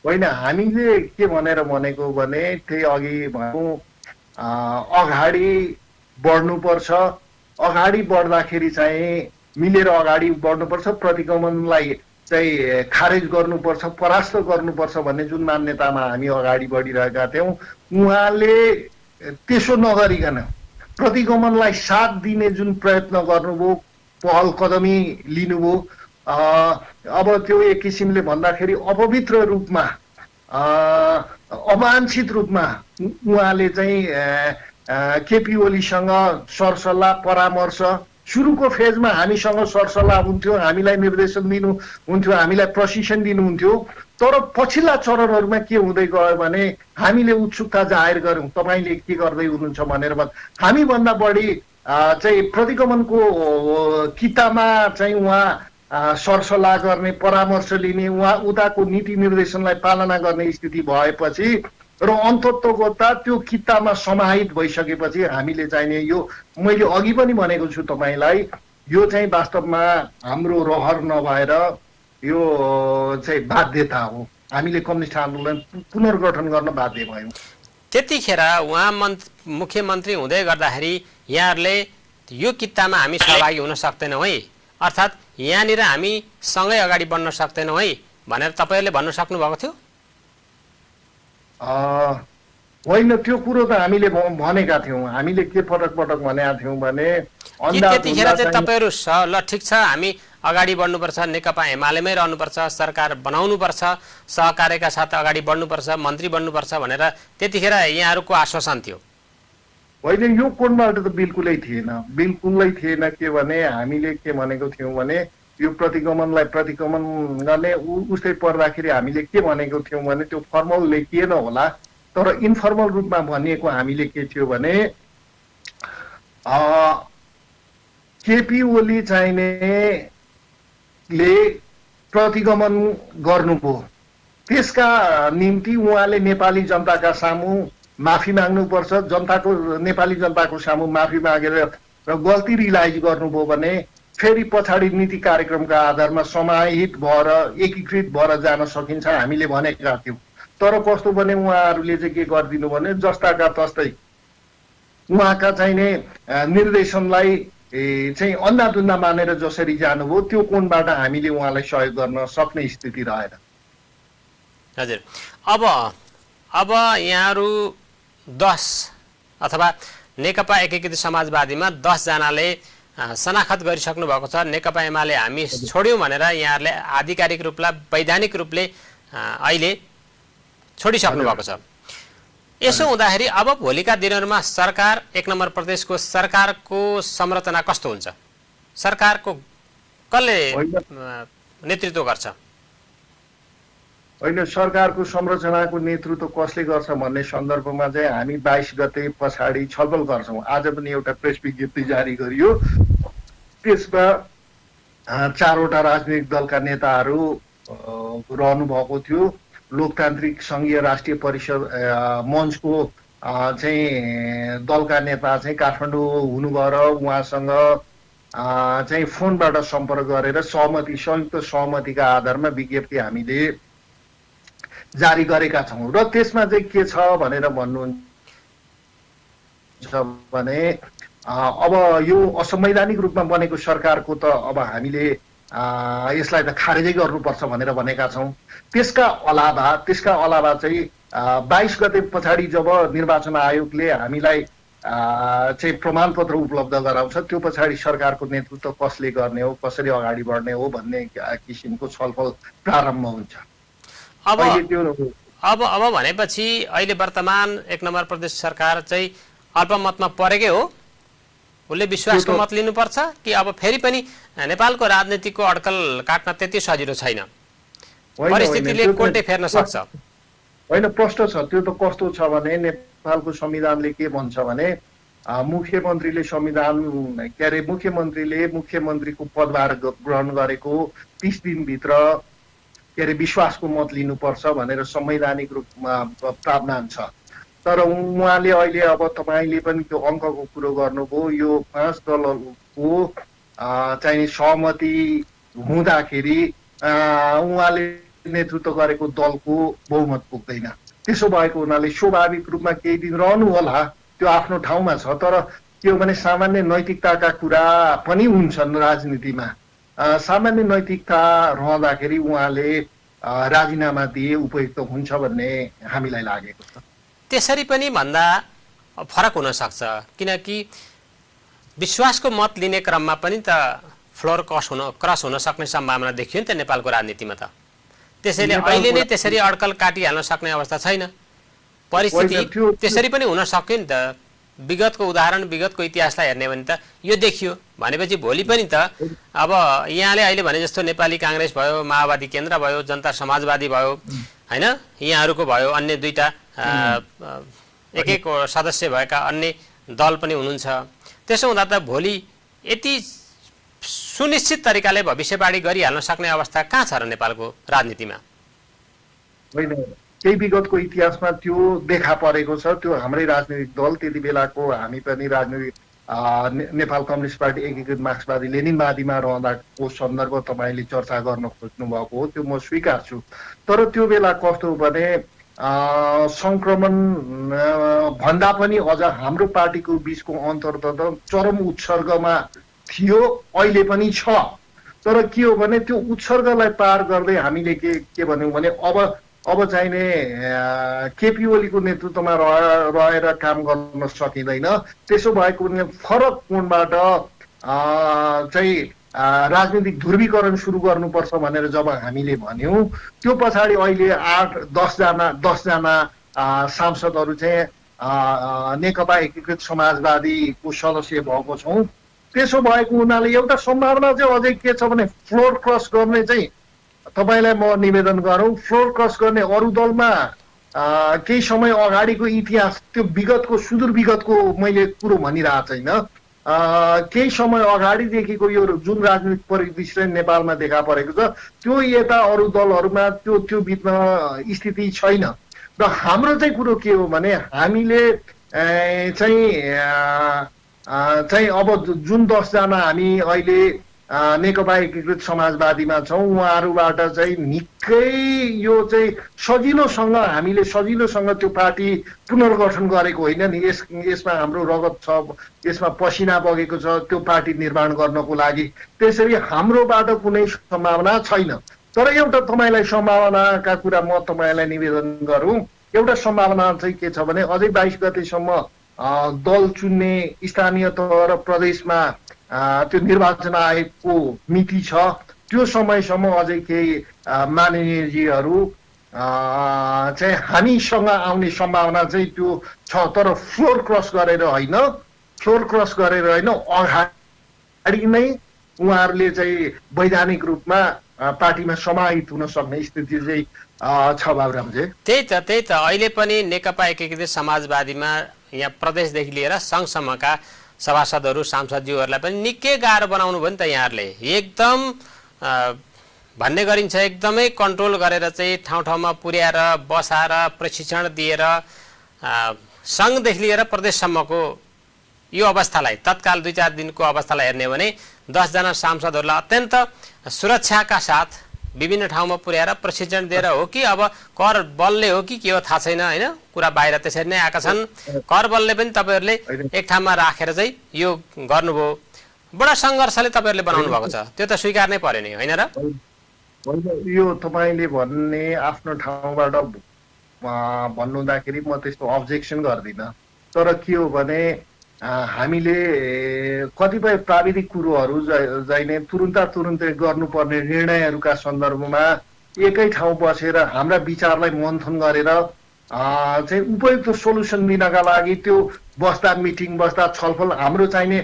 होइन, हामीले के भनेर भनेको भने त्यही अघि भनौँ अगाडि बढ्नुपर्छ, अगाडि बढ्दाखेरि चाहिँ मिलेर अगाडि बढ्नुपर्छ, प्रतिगमनलाई चाहिँ खारेज गर्नुपर्छ, परास्त गर्नुपर्छ भन्ने जुन मान्यतामा हामी अगाडि बढिरहेका थियौँ, उहाँले त्यसो नगरिकन प्रतिगमनलाई साथ दिने जुन प्रयत्न गर्नुभयो, पहल कदमी लिनुभयो, अब त्यो एक किसिमले भन्दाखेरि अपवित्र रूपमा अवाञ्छित रूपमा उहाँले चाहिँ केपी ओलीसँग सरसल्लाह परामर्श सुरुको फेजमा हामीसँग सरसल्लाह हुन्थ्यो, हामीलाई निर्देशन दिनुहुन्थ्यो, हामीलाई प्रशिक्षण दिनुहुन्थ्यो। तर पछिल्ला चरणहरूमा के हुँदै गयो भने हामीले उत्सुकता जाहेर गर्यौँ तपाईँले के गर्दै हुनुहुन्छ भनेर। हामीभन्दा बढी चाहिँ प्रतिगमनको कितामा चाहिँ उहाँ सरसल्लाह गर्ने, परामर्श लिने, उहाँ उताको नीति निर्देशनलाई पालना गर्ने स्थिति भएपछि र अन्ततोगत्ता त्यो कितामा समाहित भइसकेपछि हामीले चाहिने यो मैले अघि पनि भनेको छु तपाईँलाई, यो चाहिँ वास्तवमा हाम्रो रहर नभएर यो चाहिँ बाध्यता हो। हामीले कम्युनिस्ट आन्दोलन पुनर्गठन गर्न बाध्य भयौँ। त्यतिखेर उहाँ मुख्यमन्त्री हुँदै गर्दाखेरि यहाँहरूले यो कितामा हामी सहभागी हुन सक्दैनौँ है, अर्थात् यहाँनिर हामी सँगै अगाडि बढ्न सक्दैनौँ है भनेर तपाईँहरूले भन्न सक्नुभएको थियो? होइन, त्यो कुरो त हामीले भनेका थियौँ। हामीले के पटक पटक भनेका थियौँ भने त्यतिखेर चाहिँ तपाईँहरू ल ठिक छ हामी अगाडि बढ्नुपर्छ, नेकपा एमालेमै रहनुपर्छ, सरकार बनाउनुपर्छ, सहकार्यका साथ अगाडि बढ्नुपर्छ, मन्त्री बन्नुपर्छ भनेर त्यतिखेर यहाँहरूको आश्वासन थियो? होइन, यो कोणबाट त बिल्कुलै थिएन। के भने हामीले के भनेको थियौँ भने यो प्रतिगमन गर्ने उस्तै पर्दाखेरि हामीले के भनेको थियौँ भने त्यो फर्मल लेखिएन होला, तर इन्फर्मल रूपमा भनिएको हामीले के थियो भने केपी ओली चाहिने ले प्रतिगमन गर्नुभयो, त्यसका निम्ति उहाँले नेपाली जनताका सामु माफी माग्नुपर्छ, नेपाली जनताको सामु माफी मागेर र गल्ती रियलाइज गर्नुभयो भने फेरि पछाडि नीति कार्यक्रमका आधारमा समाहित भएर एकीकृत भएर जान सकिन्छ हामीले भनेका थियौँ। तर कस्तो भने उहाँहरूले चाहिँ के गरिदिनु भने जस्ताका तस्तै उहाँका चाहिने निर्देशनलाई चाहिँ अन्धाधुन्दा मानेर जसरी जानुभयो त्यो कोणबाट हामीले उहाँलाई सहयोग गर्न सक्ने स्थिति रहेन। हजुर, अब यहाँहरू 10 अथवा नेकपा एकीकृत समाजवादीमा 10 जनाले शनाखत गरिसक्नु भएको छ। नेकपा एमाले हामी छोड्यौँ भनेर यहाँहरूले आधिकारिक रूपलाई वैधानिक रूपले अहिले छोडिसक्नु भएको छ। यसो हुँदाखेरि अब भोलिका दिनहरूमा सरकार, 1 नम्बर प्रदेशको सरकारको संरचना कस्तो हुन्छ? सरकारको कसले नेतृत्व गर्छ? होइन, सरकारको संरचनाको नेतृत्व कसले गर्छ भन्ने सन्दर्भमा चाहिँ हामी 22 गते पछाडि छलफल गर्छौँ। आज पनि एउटा प्रेस विज्ञप्ति जारी गरियो, त्यसमा 4वटा राजनीतिक दलका नेताहरू रहनु भएको थियो। लोकतान्त्रिक सङ्घीय राष्ट्रिय परिषद मञ्चको चाहिँ दलका नेता चाहिँ काठमाडौँ हुनुभयो र उहाँसँग चाहिँ फोनबाट सम्पर्क गरेर संयुक्त सहमतिका आधारमा विज्ञप्ति हामीले जारी गरेका छौँ। र त्यसमा चाहिँ के छ भनेर भन्नुहुन्छ भने अब यो असंवैधानिक रूपमा बनेको सरकारको त अब हामीले यसलाई त खारेजै गर्नुपर्छ भनेर भनेका छौँ। त्यसका अलावा चाहिँ 22 गते पछाडि जब निर्वाचन आयोगले हामीलाई चाहिँ प्रमाणपत्र उपलब्ध गराउँछ, त्यो पछाडि सरकारको नेतृत्व कसले गर्ने हो, कसरी अगाडि बढ्ने हो भन्ने किसिमको छलफल प्रारम्भ हुन्छ। अब भनेपछि अहिले वर्तमान 1 नम्बर प्रदेश सरकार चाहिँ अल्पमतमा परेकै हो, उसले विश्वासको मत लिनुपर्छ कि अब फेरि पनि नेपालको राजनीतिको अड्कल काट्न त्यति सजिलो छैन, परिस्थितिले कोल्टे फेर्न सक्छ? होइन, प्रश्न छ त्यो त। कस्तो छ भने नेपालको संविधानले के भन्छ भने मुख्यमन्त्रीले मुख्यमन्त्रीको पदभार ग्रहण गरेको 30 दिनभित्र विश्वासको मत लिनुपर्छ भनेर संवैधानिक रूपमा प्रावधान छ। तर उहाँले अहिले अब तपाईँले पनि त्यो अङ्कको कुरो गर्नुभयो, यो 5 दलको चाहिँ सहमति हुँदाखेरि उहाँले नेतृत्व गरेको दलको बहुमत पुग्दैन। त्यसो भएको हुनाले स्वाभाविक रूपमा केही दिन रहनु होला, त्यो आफ्नो ठाउँमा छ। तर के हो भने सामान्य नैतिकताका कुरा पनि हुन्छन् राजनीतिमा। सामान्य नैतिकता रहँदाखेरि उहाँले राजीनामा दिए उपयुक्त हुन्छ भन्ने हामीलाई लागेको छ। त्यसरी पनि भन्दा फरक हुन सक्छ, किनकि विश्वासको मत लिने क्रममा पनि त फ्लोर क्रस हुन सक्ने सम्भावना देखियो नि त नेपालको राजनीतिमा त। त्यसैले अहिले नै त्यसरी अड्कल काटिहाल्न सक्ने अवस्था छैन, परिस्थिति त्यसरी पनि हुन सक्यो नि त। विगतको उदाहरण विगतको इतिहासलाई हेर्ने भने त यो देखियो भनेपछि भोलि पनि त अब यहाँले अहिले भने जस्तो नेपाली काङ्ग्रेस भयो, माओवादी केन्द्र भयो, जनता समाजवादी भयो हैन, यहाँहरूको भयो, अन्य दुईटा एक एक सदस्य भएका अन्य दल पनि हुनुहुन्छ। त्यसो हुँदा त भोलि यति सुनिश्चित तरिकाले भविष्यवाणी गरिहाल्न सक्ने अवस्था कहाँ छ र नेपालको राजनीतिमा? होइन, केही विगतको इतिहासमा त्यो देखा परेको छ। त्यो हाम्रै राजनीतिक दल त्यति बेलाको हामी पनि राजनीतिक नेपाल कम्युनिस्ट पार्टी एकीकृत मार्क्सवादी लेनिनवादीमा रहँदाको सन्दर्भ तपाईँले चर्चा गर्न खोज्नु भएको हो, त्यो म स्वीकार्छु। तर त्यो बेला कस्तो भने संक्रमण भन्दा पनि अझ हाम्रो पार्टीको बिचको अन्तर त चरम उत्सर्गमा थियो, अहिले पनि छ। तर के हो भने त्यो उत्सर्गलाई पार गर्दै हामीले के भन्यौँ भने अब चाहिने केपी ओलीको नेतृत्वमा रहेर काम गर्न सकिँदैन। त्यसो भएको फरक कोणबाट चाहिँ राजनीतिक ध्रुवीकरण सुरु गर्नुपर्छ भनेर जब हामीले भन्यौँ, त्यो पछाडि अहिले 8-10जना सांसदहरू चाहिँ नेकपा एकीकृत समाजवादीको सदस्य भएको छौँ। त्यसो भएको हुनाले एउटा सम्भावना चाहिँ अझै के छ भने फ्लोर क्रस गर्ने चाहिँ तपाईँलाई म निवेदन गरौँ, फ्लोर क्रस गर्ने अरू दलमा केही समय अगाडिको इतिहास, त्यो विगतको सुदूर विगतको मैले कुरो भनिरहेको छैन, केही समय अगाडिदेखिको यो जुन राजनीतिक परिदृश्य नेपालमा देखा परेको छ त्यो यता अरू दलहरूमा त्यो बिचमा स्थिति छैन। र हाम्रो चाहिँ कुरो के हो भने हामीले चाहिँ अब जुन 10जना हामी अहिले नेकपा एकीकृत समाजवादीमा छौँ, उहाँहरूबाट चाहिँ निकै यो चाहिँ सजिलोसँग हामीले त्यो पार्टी पुनर्गठन गरेको होइन नि। यसमा हाम्रो रगत छ, यसमा पसिना बगेको छ त्यो पार्टी निर्माण गर्नको लागि। त्यसरी हाम्रोबाट कुनै सम्भावना छैन। तर एउटा तपाईँलाई सम्भावनाका कुरा म तपाईँलाई निवेदन गरौँ, एउटा सम्भावना चाहिँ के छ भने अझै 22 गतेसम्म दल चुन्ने स्थानीय तह र प्रदेशमा त्यो निर्वाचन आयोगको मिति छ। त्यो समयसम्म अझै केही माननीयजीहरू चाहिँ हामीसँग आउने सम्भावना चाहिँ त्यो छ। तर फ्लोर क्रस गरेर होइन, अगाडि नै उहाँहरूले चाहिँ वैधानिक रूपमा पार्टीमा समाहित हुन सक्ने स्थिति चाहिँ छ बाबुरामजी। त्यही त अहिले पनि नेकपा एकीकृत समाजवादीमा यहाँ प्रदेशदेखि लिएर सङ्घसम्मका सभासदहरू सांसदज्यूहरूलाई पनि निकै गाह्रो बनाउनु भयो नि त यहाँहरूले। एकदम भन्ने गरिन्छ एकदमै कन्ट्रोल गरेर चाहिँ ठाउँ ठाउँमा पुर्याएर बसाएर प्रशिक्षण दिएर सङ्घदेखि लिएर प्रदेशसम्मको यो अवस्थालाई तत्काल 2-4 दिनको अवस्थालाई हेर्ने हो भने 10जना सांसदहरूलाई अत्यन्त सुरक्षाका साथ विभिन्न ठाउँमा पुर्याएर प्रशिक्षण दिएर हो कि अब कर बलले हो कि के हो थाहा छैन होइन, कुरा बाहिर त्यसरी नै आएका छन्। कर बलले पनि तपाईँहरूले एक ठाउँमा राखेर चाहिँ यो गर्नुभयो, बडा सङ्घर्षले तपाईँहरूले बनाउनु भएको छ, त्यो त स्वीकार्नै पर्यो नि होइन र? यो तपाईँले भन्ने आफ्नो ठाउँबाट भन्नुहुँदाखेरि म त्यस्तो अब्जेक्सन गर्दिनँ। तर के हो भने हामीले कतिपय प्राविधिक कुरोहरू चाहिने तुरुन्तै गर्नुपर्ने निर्णयहरूका सन्दर्भमा एकै ठाउँ बसेर हाम्रा विचारलाई मन्थन गरेर चाहिँ उपयुक्त सोल्युसन दिनका लागि त्यो बस्दा मिटिङ बस्दा छलफल हाम्रो चाहिने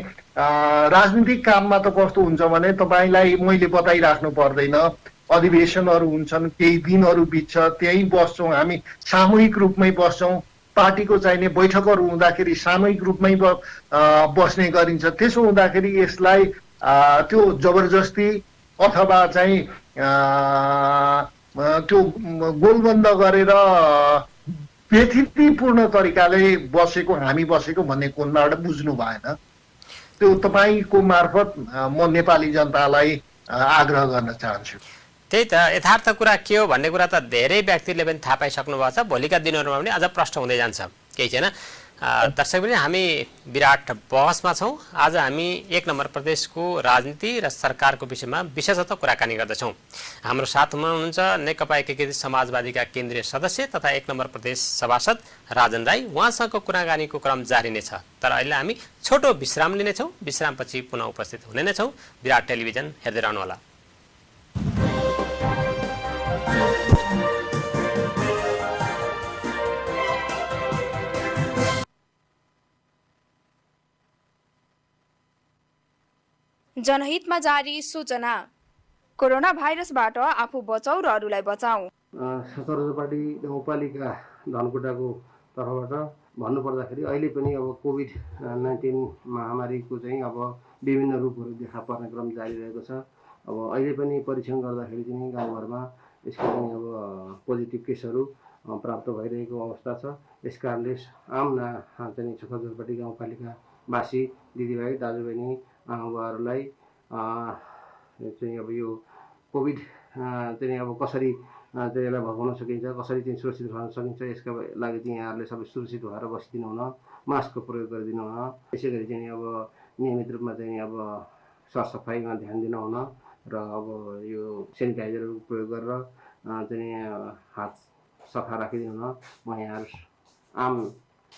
राजनीतिक काममा त कस्तो हुन्छ भने तपाईँलाई मैले बताइराख्नु पर्दैन, अधिवेशनहरू हुन्छन्, केही दिनहरू बित्छ, त्यहीँ बस्छौँ हामी, सामूहिक रूपमै बस्छौँ। पार्टीको चाहिने बैठकहरू हुँदाखेरि सामूहिक रूपमै बस्ने गरिन्छ। त्यसो हुँदाखेरि यसलाई त्यो जबरजस्ती अथवा चाहिँ त्यो गोलबन्द गरेर व्यथितिपूर्ण तरिकाले हामी बसेको भन्ने कोणबाट बुझ्नु भएन। त्यो तपाईँको मार्फत म नेपाली जनतालाई आग्रह गर्न चाहन्छु। त्यही त यथार्थ कुरा के हो भन्ने कुरा त धेरै व्यक्तिले पनि थाहा पाइसक्नु भएको छ। भोलिका दिनहरूमा पनि अझ प्रष्ट हुँदै जान्छ, केही छैन। दर्शक पनि हामी विराट बहसमा छौँ। आज हामी 1 नम्बर प्रदेशको राजनीति र सरकारको विषयमा विशेषतः कुराकानी गर्दछौँ। हाम्रो साथमा हुनुहुन्छ नेकपा एकीकृत समाजवादीका केन्द्रीय सदस्य तथा 1 नम्बर प्रदेश सभासद राजन राई। उहाँसँगको कुराकानीको क्रम जारी नै छ, तर अहिले हामी छोटो विश्राम लिनेछौँ। विश्रामपछि पुनः उपस्थित हुने नै छौँ। विराट टेलिभिजन हेर्दै रहनुहोला। जनहितमा जारी सूचना। कोरोना भाइरसबाट आफू बचाऊ र अरूलाई बचाऊ। सतरजपाटी गाउँपालिका धनकुटाको तर्फबाट भन्नुपर्दाखेरि अहिले पनि अब कोभिड-19 महामारीको चाहिँ अब विभिन्न रूपहरू देखा पर्ने क्रम जारी रहेको छ। अब अहिले पनि परीक्षण गर्दाखेरि चाहिँ गाउँघरमा यसको चाहिँ अब पोजिटिभ केसहरू प्राप्त भइरहेको अवस्था छ। यस कारणले आम चाहिँ सतरजपाटी गाउँपालिकावासी दिदीभाइ दाजुबहिनी उहाँहरूलाई चाहिँ अब यो कोभिड चाहिँ अब कसरी चाहिँ यसलाई भगाउन सकिन्छ, कसरी चाहिँ सुरक्षित रहन सकिन्छ, यसका लागि चाहिँ यहाँहरूले सबै सुरक्षित भएर बसिदिनु हुन, मास्कको प्रयोग गरिदिनु हुन, त्यसै गरी चाहिँ अब नियमित रूपमा चाहिँ अब सरसफाइमा ध्यान दिनु हुन र अब यो सेनिटाइजरको प्रयोग गरेर चाहिँ हात सफा राखिदिनु हुन म यहाँ आम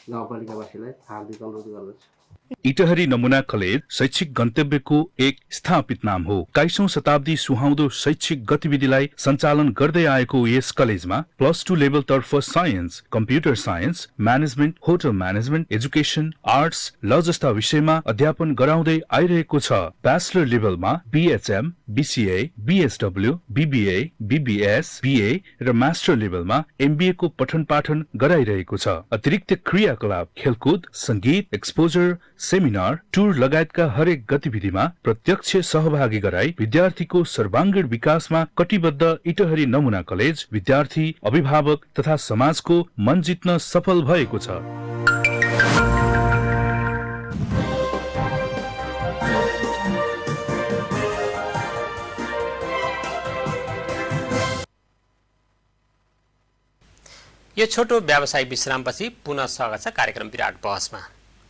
गाउँपालिकावासीलाई हार्दिक अनुरोध गर्दछु। इटहरी नमुना कलेज शैक्षिक गन्तव्यको एक स्थापित नाम हो। 21औं शताब्दी सुहाउँदो शैक्षिक गतिविधिलाई सञ्चालन गर्दै आएको यस कलेजमा +2 लेभल तर्फ science, computer science, management, hotel management, education, arts, ल जस्ता विषयमा अध्यापन गराउँदै आइरहेको छ। ब्याचलर लेभलमा BHM, BCA, BSW, BBA, BBS, BA र मास्टर लेभलमा MBA को पठन पाठन गराइरहेको छ। अतिरिक्त क्रियाकलाप, खेलकुद, संगीत, एक्सपोजर, सेमिनार, टुर लगायतका हरेक गतिविधिमा प्रत्यक्ष सहभागी गराई विद्यार्थीको सर्वाङ्गीण विकासमा कटिबद्ध इटहरी नमुना कलेज विद्यार्थी, अभिभावक तथा समाजको मन जित्न सफल भएको छ। यो छोटो व्यावसायिक विश्रामपछि पुनः स्वागत छ कार्यक्रम विराट बहसमा।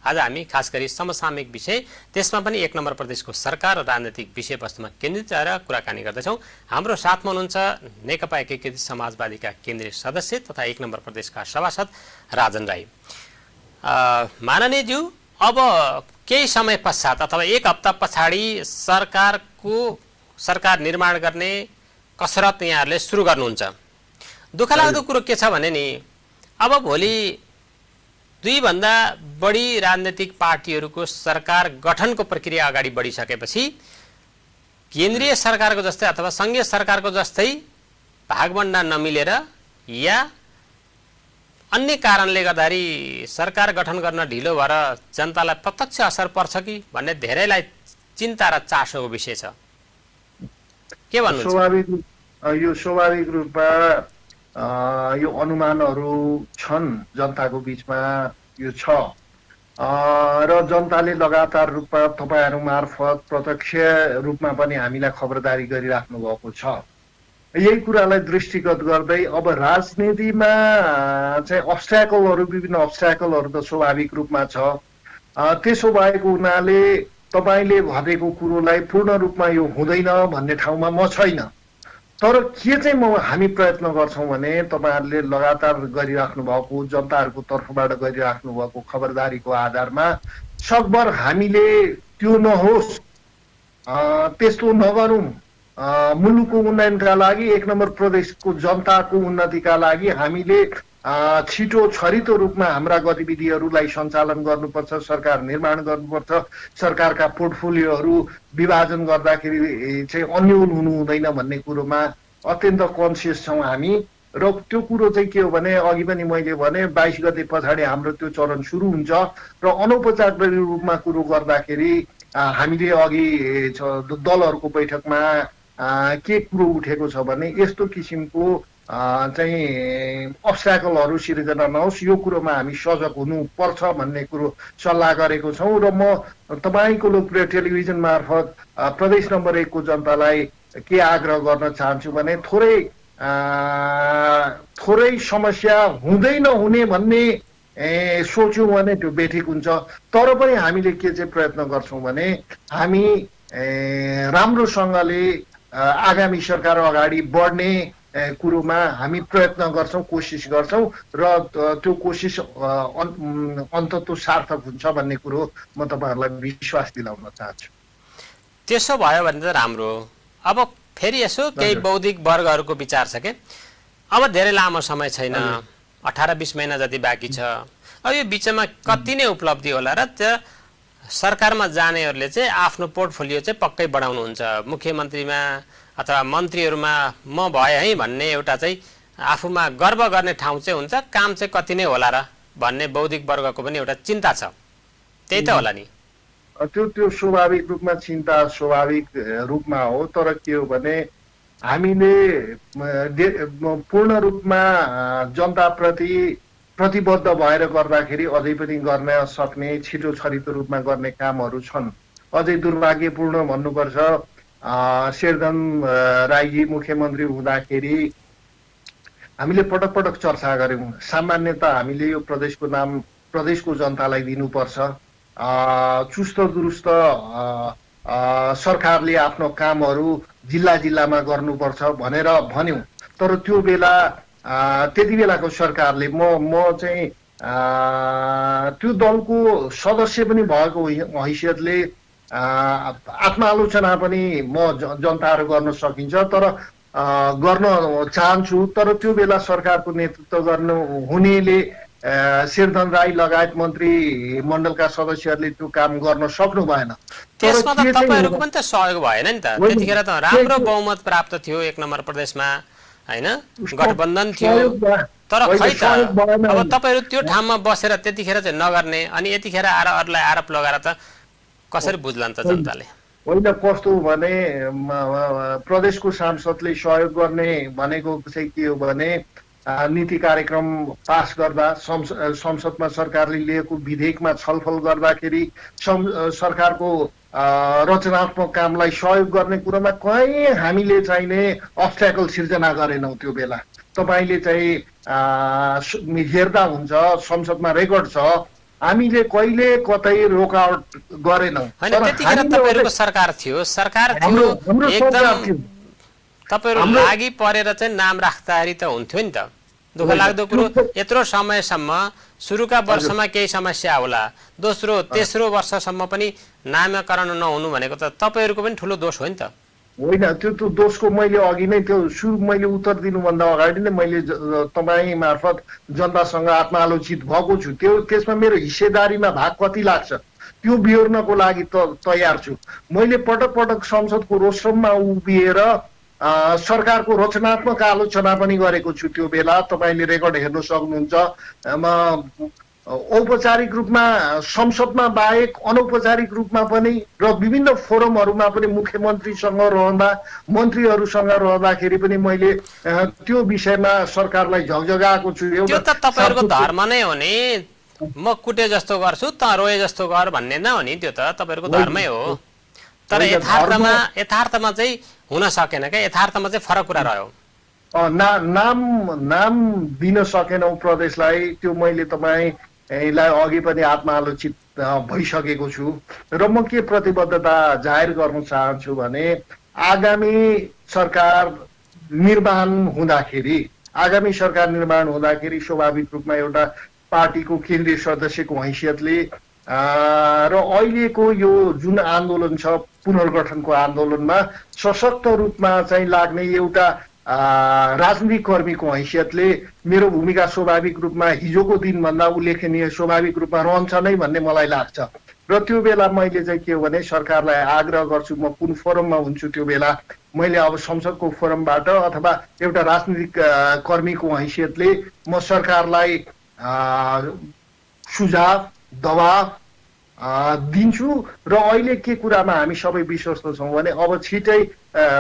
आज हामी खास गरी समसामयिक विषय, त्यसमा पनि 1 नम्बर प्रदेशको सरकार र राजनीतिक विषयवस्तुमा केन्द्रित रहेर कुराकानी गर्दैछौँ। हाम्रो साथमा हुनुहुन्छ नेकपा एकीकृत समाजवादीका केन्द्रीय सदस्य तथा 1 नम्बर प्रदेशका सभासद राजन राई। माननीयज्यू, अब केही समय पश्चात अथवा 1 हप्ता पछाडि सरकार निर्माण गर्ने कसरत यहाँहरूले सुरु गर्नुहुन्छ। दुःखलाग्दो कुरो के छ भने नि, अब भोलि 2 भन्दा बढी राजनीतिक पार्टीहरूको सरकार गठनको प्रक्रिया अगाडि बढिसकेपछि केन्द्रीय सरकारको जस्तै अथवा संघीय सरकारको जस्तै भागभण्डा नमिलेर या अन्य कारणले गर्दाखेरि सरकार गठन गर्न ढिलो भएर जनतालाई प्रत्यक्ष असर पर्छ कि भन्ने धेरैलाई चिन्ता र चासोको विषय छ। के भन्नुहुन्छ? यो स्वाभाविक रूपमा यो अनुमानहरू छन् जनताको बीचमा, यो छ र जनताले लगातार रूपमा तपाईहरु मार्फत प्रत्यक्ष रूपमा पनि हामीलाई खबरदारी गरिराख्नु भएको छ। यही कुरालाई दृष्टिगत गर्दै अब राजनीतिमा चाहिँ अब्स्ट्याकलहरू, विभिन्न अब्स्ट्याकलहरू त स्वाभाविक रूपमा छ। त्यसो भएको हुनाले तपाईले भनेको कुरोलाई पूर्ण रूपमा यो हुँदैन भन्ने ठाउँमा म छैन। तर के चाहिँ हामी प्रयत्न गर्छौं भने तपाईहरुले लगातार गरिराख्नु भएको, जनताहरुको तर्फबाट गरिराख्नु भएको खबरदारीको आधारमा सकभर हामीले त्यो नहोस्, त्यस्तो नगरौं, मुलुकको उन्नयनका लागि, 1 नम्बर प्रदेशको जनताको उन्नतिका लागि हामीले छिटो छरितो रूपमा हाम्रा गतिविधिहरूलाई सञ्चालन गर्नुपर्छ, सरकार निर्माण गर्नुपर्छ। सरकारका पोर्टफोलियोहरू विभाजन गर्दाखेरि चाहिँ अन्यल हुनु हुँदैन भन्ने कुरोमा अत्यन्त कन्सियस छौं हामी। र त्यो कुरो चाहिँ के हो भने अघि पनि मैले भने 22 गते पछाडि हाम्रो त्यो चरण सुरु हुन्छ र अनौपचारिक रूपमा कुरो गर्दाखेरि हामीले अघि दलहरूको बैठकमा के कुरो उठेको छ भने यस्तो किसिमको चाहिँ अब्स्ट्याकलहरू सिर्जना नहोस्, यो कुरोमा हामी सजग हुनुपर्छ भन्ने कुरो सल्लाह गरेको छौं। र म तपाईको लोकप्रिय टेलिभिजन मार्फत प्रदेश नम्बर 1 को जनतालाई के आग्रह गर्न चाहन्छु भने थोरै समस्या हुँदै नहुने भन्ने सोच्यौं भने त्यो बेठिक हुन्छ। तर पनि हामीले के चाहिँ प्रयत्न गर्छौं भने हामी राम्रोसँगले आगामी सरकार अगाडि बढ्ने कुरोमा हामी प्रयत्न गर्छौं, कोसिस गर्छौं र त्यो कोसिस अन्ततः सार्थक हुन्छ भन्ने कुरो म तपाईहरुलाई विश्वास दिलाउन चाहन्छु। त्यसो भयो भने त राम्रो। अब फेरि यसो केही बौद्धिक वर्गहरूको विचार छ के अब धेरै लामो समय छैन, 18-20 महिना जति बाँकी छ। अब यो बीचमा कति नै उपलब्धि होला र सरकारमा जानेहरूले चाहिँ आफ्नो पोर्टफोलियो चाहिँ पक्कै बढाउनुहुन्छ, मुख्यमन्त्रीमा अथवा मन्त्रीहरूमा म भए है भन्ने एउटा चाहिँ आफूमा गर्व गर्ने ठाउँ चाहिँ हुन्छ, काम चाहिँ कति नै होला र भन्ने बौद्धिक वर्गको पनि एउटा चिन्ता छ, त्यही त होला नि। त्यो स्वाभाविक रूपमा चिन्ता स्वाभाविक रूपमा हो, तर के हो भने हामीले पूर्ण रूपमा जनताप्रति प्रतिबद्ध भएर गर्दाखेरि अझै पनि गर्न सक्ने छिटो छरितो रूपमा गर्ने कामहरू छन्। अझै दुर्भाग्यपूर्ण भन्नुपर्छ, शेरधन राईजी मुख्यमन्त्री हुँदाखेरि हामीले पटक पटक चर्चा गर्यौं, सामान्यतः हामीले यो प्रदेशको जनतालाई दिनुपर्छ, चुस्त दुरुस्त सरकारले आफ्नो कामहरू जिल्ला जिल्लामा गर्नुपर्छ भनेर भन्यौं। तर त्यो बेला त्यति बेलाको सरकारले म चाहिँ त्यो दलको सदस्य पनि भएको हैसियतले आत्मालोचना पनि म जनताहरू गर्न सकिन्छ, तर गर्न चाहन्छु। तर त्यो बेला सरकारको नेतृत्व गर्नु हुनेले शेरधन राई लगायत मन्त्री मण्डलका सदस्यहरूले त्यो काम गर्न सक्नु भएन। त्यसमा त तपाईहरुको पनि त सहयोग भएन नि त, त्यतिखेर त राम्रो बहुमत प्राप्त थियो 1 नम्बर प्रदेशमा हैन, गठबन्धन थियो। तर खै त अब तपाईहरु त्यो ठाउँमा बसेर त्यतिखेर चाहिँ नगर्ने अनि यतिखेर आएर अरूलाई आरोप लगाएर त कसरी बुझ्लान् त जनताले? होइन, कस्तो भने प्रदेशको सांसदले सहयोग गर्ने भनेको चाहिँ के हो भने नीति कार्यक्रम पास गर्दा संसदमा सरकारले लिएको विधेयकमा छलफल गर्दाखेरि सरकारको रचनात्मक कामलाई सहयोग गर्ने कुरामा कहीँ हामीले चाहिने अब्स्ट्याकल सिर्जना गरेनौं। त्यो बेला तपाईले चाहिँ हेर्दा हुन्छ, संसदमा रेकर्ड छ, हामीले कहिले कतै रोकआउट गरेनौं। हैन, त्यतिखेर तपाईहरुको सरकार थियो एकदम तपाईहरु लागि परेर चाहिँ नाम राख्दाखेरि त हुन्थ्यो नि त। दुःख लाग्दो कुरो यत्रो समयसम्म सुरुका वर्षमा केही समस्या होला, दोस्रो तेस्रो वर्षसम्म पनि नामकरण नहुनु भनेको त तपाईहरुको पनि ठूलो दोष हो नि त। होइन, त्यो दोषको मैले अघि नै त्यो मैले उत्तर दिनुभन्दा अगाडि नै मैले तपाईँ मार्फत जनतासँग आत्मालोचित भएको छु। त्यसमा मेरो हिस्सेदारीमा भाग कति लाग्छ त्यो बिहोर्नको लागि तयार छु। मैले पटक पटक संसदको रोस्ट्रममा उभिएर सरकारको रचनात्मक आलोचना पनि गरेको छु। त्यो बेला तपाईले रेकर्ड हेर्न सक्नुहुन्छ। औपचारिक रूपमा संसदमा बाहेक अनौपचारिक रूपमा पनि र विभिन्न फोरमहरूमा पनि मुख्यमन्त्रीसँग रहँदा मन्त्रीहरूसँग रहँदाखेरि पनि मैले त्यो विषयमा सरकारलाई झगझगाएको छु। त्यो त तपाईहरुको धर्म नै हो नि, म कुटे जस्तो गर्छु त रोए जस्तो गर भन्ने न हो नि, त्यो त तपाईहरुको धर्मै हो। तर यथार्थमा चाहिँ हुन सकेन क्या, यथार्थमा चाहिँ फरक कुरा रह्यो। नाम दिन सकेनौ प्रदेशलाई, त्यो मैले तपाईलाई अघि पनि आत्मालोचित भइसकेको छु। र म के प्रतिबद्धता जाहेर गर्न चाहन्छु भने आगामी सरकार निर्माण हुँदाखेरि स्वाभाविक रूपमा एउटा पार्टीको केन्द्रीय सदस्यको हैसियतले र अहिलेको यो जुन आन्दोलन छ पुनर्गठनको आन्दोलनमा सशक्त रूपमा चाहिँ लाग्ने एउटा राजनीतिक कर्मीको हैसियतले मेरो भूमिका स्वाभाविक रूपमा हिजोको दिनभन्दा उल्लेखनीय स्वाभाविक रूपमा रहन्छ नै भन्ने मलाई लाग्छ। र त्यो बेला मैले चाहिँ के हो भने सरकारलाई आग्रह गर्छु, म कुन फोरममा हुन्छु त्यो बेला मैले अब संसदको फोरमबाट अथवा एउटा राजनीतिक कर्मीको हैसियतले म सरकारलाई सुझाव दबाव दिन्छु। र अहिले के कुरामा हामी सबै विश्वस्त छौँ भने अब छिटै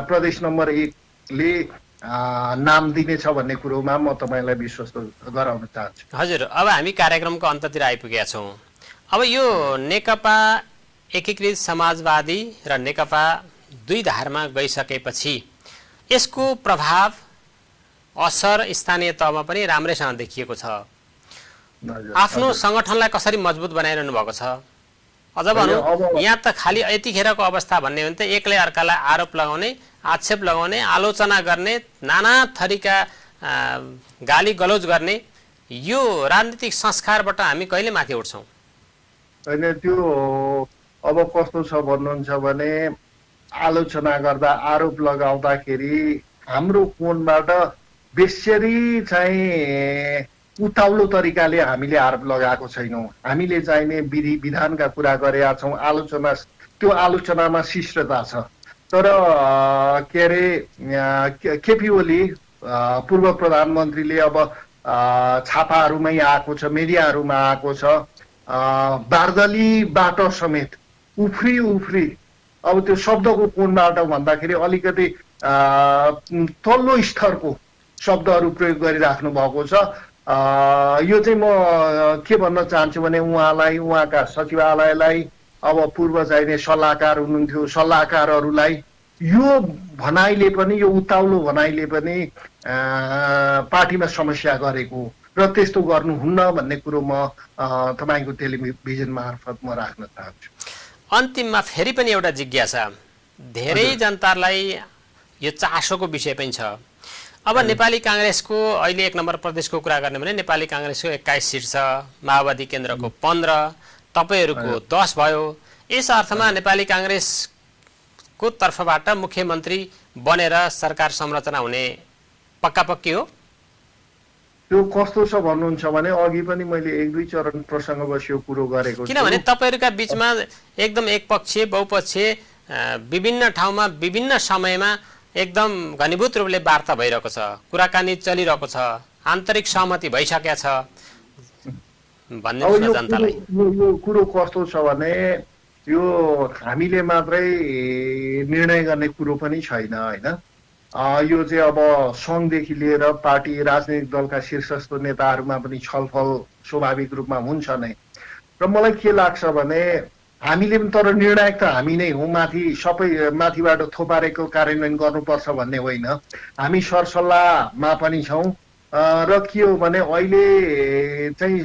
प्रदेश नम्बर 1 ले नाम दिनेछ भन्ने कुरोमा म तपाईलाई विश्वस्त गराउन चाहन्छु। हजुर, अब हामी कार्यक्रमको अन्ततिर आइपुगेका छौँ। अब यो नेकपा एकीकृत समाजवादी र नेकपा दुई धारमा गइसकेपछि यसको प्रभाव असर स्थानीय तहमा पनि राम्रैसँग देखिएको छ। आफ्नो संगठनलाई कसरी मजबुत बनाइरहनु भएको छ? अझ भनौँ यहाँ त खालि यतिखेरको अवस्था भन्ने हो भने त एकले अर्कालाई आरोप लगाउने, आक्षेप लगाउने, आलोचना गर्ने, नाना थरीका गाली गलौज गर्ने, यो राजनीतिक संस्कारबाट हामी कहिले माथि उठ्छौँ? होइन, त्यो अब कस्तो छ भन्नुहुन्छ भने आलोचना गर्दा आरोप लगाउँदाखेरि हाम्रो कोणबाट बेसरी चाहिँ उत्ताउलो तरिकाले हामीले आरोप लगाएको छैनौँ। हामीले चाहिने विधि विधानका कुरा गरेका छौँ। त्यो आलोचनामा शिष्टता छ। तर के अरे केपी ओली पूर्व प्रधानमन्त्रीले अब छापाहरूमै आएको छ, मिडियाहरूमा आएको छ, बार्दलीबाट समेत उफ्री अब त्यो शब्दको कोणबाट भन्दाखेरि अलिकति तल्लो स्तरको शब्दहरू प्रयोग गरिराख्नु भएको छ। यो चाहिँ म के भन्न चाहन्छु भने उहाँलाई, उहाँका सचिवालयलाई, अब पूर्व चाहिने सल्लाहकार हुनुहुन्थ्यो सल्लाहकारहरूलाई यो भनाइले पनि, यो उत्ताउलो भनाइले पनि पार्टीमा समस्या गरेको र त्यस्तो गर्नुहुन्न भन्ने कुरो म तपाईँको टेलिभिजन मार्फत म राख्न चाहन्छु। अन्तिममा फेरि पनि एउटा जिज्ञासा, धेरै जनतालाई यो चासोको विषय पनि छ। अब नेपाली काङ्ग्रेसको अहिले 1 नम्बर प्रदेशको कुरा गर्ने भने नेपाली काङ्ग्रेसको 21 सिट छ, माओवादी केन्द्रको 15, तपाईँहरूको 10 भयो। यस अर्थमा नेपाली काङ्ग्रेसको तर्फबाट मुख्यमन्त्री बनेर सरकार संरचना हुने पक्का-पक्की हो? त्यो कस्तो छ भन्नुहुन्छ भने अघि पनि मैले 1-2 चरण प्रसङ्गवश यो कुरो गरेको छु। किनभने तपाईँहरूका बीचमा एकदम एकपक्षीय बहुपक्षीय विभिन्न ठाउँमा विभिन्न समयमा एकदम घनीभूत रूपले वार्ता भइरहेको छ, कुराकानी चलिरहेको छ, आन्तरिक सहमति भइसकेको छ भन्ने जनतालाई। यो कुरो कस्तो छ भने यो हामीले मात्रै निर्णय गर्ने कुरो पनि छैन हैन। यो चाहिँ अब सङ्घदेखि लिएर पार्टी राजनैतिक दलका शीर्षस्थ नेताहरूमा पनि छलफल स्वाभाविक रूपमा हुन्छ नै। र मलाई के लाग्छ भने हामीले पनि, तर निर्णायक त हामी नै हौँ, माथि सबै माथिबाट थोपारेको कार्यान्वयन गर्नुपर्छ भन्ने होइन। हामी सरसल्लाहमा पनि छौँ र के हो भने अहिले चाहिँ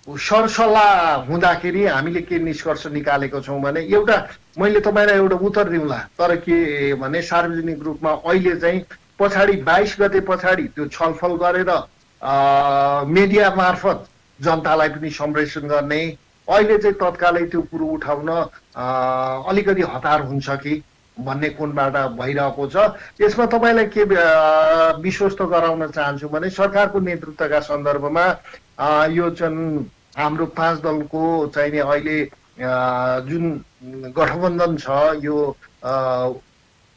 सरसल्लाह हुँदाखेरि हामीले के निष्कर्ष निकालेको छौँ भने एउटा मैले तपाईँलाई एउटा उत्तर दिउँला, तर के भने सार्वजनिक रूपमा अहिले चाहिँ पछाडि 22 गते पछाडि त्यो छलफल गरेर मिडिया मार्फत जनतालाई पनि सम्प्रेषण गर्ने, अहिले चाहिँ तत्कालै त्यो कुरो उठाउन अलिकति हतार हुन्छ कि भन्ने कोणबाट भइरहेको छ। यसमा तपाईँलाई के विश्वस्त गराउन चाहन्छु भने सरकारको नेतृत्वका सन्दर्भमा यो चाहिँ हाम्रो 5 दलको चाहिने अहिले जुन गठबन्धन छ यो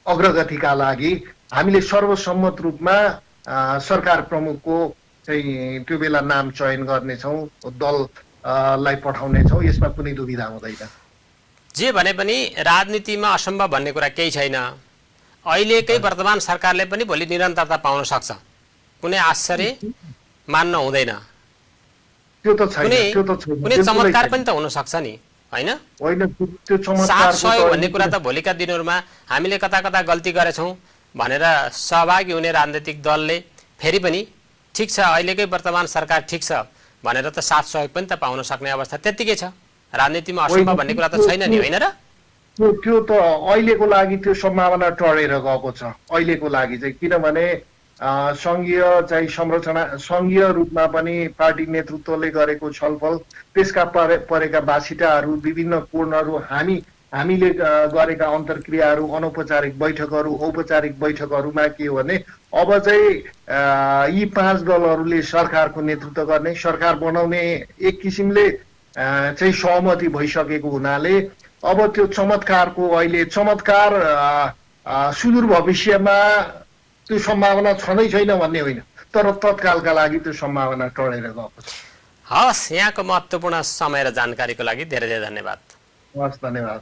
अग्रगतिका लागि हामीले सर्वसम्मत रूपमा सरकार प्रमुखको चाहिँ त्यो बेला नाम चयन गर्नेछौँ, दललाई पठाउनेछौँ, यसमा कुनै दुविधा हुँदैन। जे भने पनि राजनीतिमा असम्भव भन्ने कुरा केही छैन। अहिलेकै वर्तमान सरकारले पनि भोलि निरन्तरता पाउन सक्छ, कुनै आश्चर्य मान्न हुँदैन। त्यो त छैन, त्यो त छैन, कुनै चमत्कार पनि त हुन सक्छ नि, हैन? होइन, त्यो चमत्कार 7 सहयोग भन्ने कुरा त भोलिका दिनहरूमा हामीले कता कता गल्ती गरेछौँ भनेर सहभागी हुने राजनीतिक दलले फेरि पनि ठिक छ अहिलेकै वर्तमान सरकार ठिक छ भनेर त 7 सहयोग पनि त पाउन सक्ने अवस्था त्यतिकै छ। राजनीतिमा असम्भव भन्ने कुरा त छैन नि, होइन र? त्यो त अहिलेको लागि त्यो सम्भावना टडेर गएको छ अहिलेको लागि चाहिँ। किनभने सङ्घीय चाहिँ संरचना, सङ्घीय रूपमा पनि पार्टी नेतृत्वले गरेको छलफल, त्यसका परेका बासिटाहरू, विभिन्न कोणहरू, हामीले गरेका अन्तर्क्रियाहरू, अनौपचारिक बैठकहरू, औपचारिक बैठकहरूमा के हो भने अब चाहिँ यी 5 दलहरूले सरकारको नेतृत्व गर्ने, सरकार बनाउने एक किसिमले चाहिँ सहमति भइसकेको हुनाले अब त्यो चमत्कारको अहिले चमत्कार सुदूर भविष्यमा त्यो सम्भावना छँदै छैन भन्ने होइन, तर तत्कालका लागि त्यो सम्भावना टडेर गएको छ। हस्, यहाँको महत्त्वपूर्ण समय र जानकारीको लागि धेरै धेरै धन्यवाद। हस्, धन्यवाद।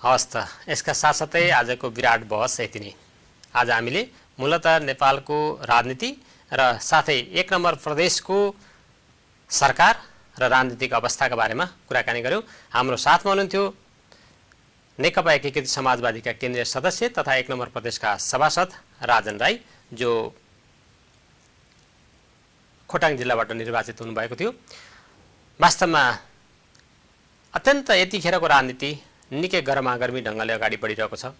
हस् त, यसका साथसाथै आजको विराट बहस यति नै। आज हामीले मूलतः नेपालको राजनीति र साथै 1 नम्बर प्रदेशको सरकार र राजनीतिक अवस्थाका बारेमा कुराकानी गर्यौँ। हाम्रो साथमा हुनुहुन्थ्यो नेकपा एकीकृत समाजवादीका केन्द्रीय सदस्य तथा 1 नम्बर प्रदेशका सभासद राजन राई, जो खोटाङ जिल्लाबाट निर्वाचित हुनुभएको थियो। वास्तवमा अत्यन्त यतिखेरको राजनीति निकै गरमागर्मी ढङ्गले अगाडि बढिरहेको छ।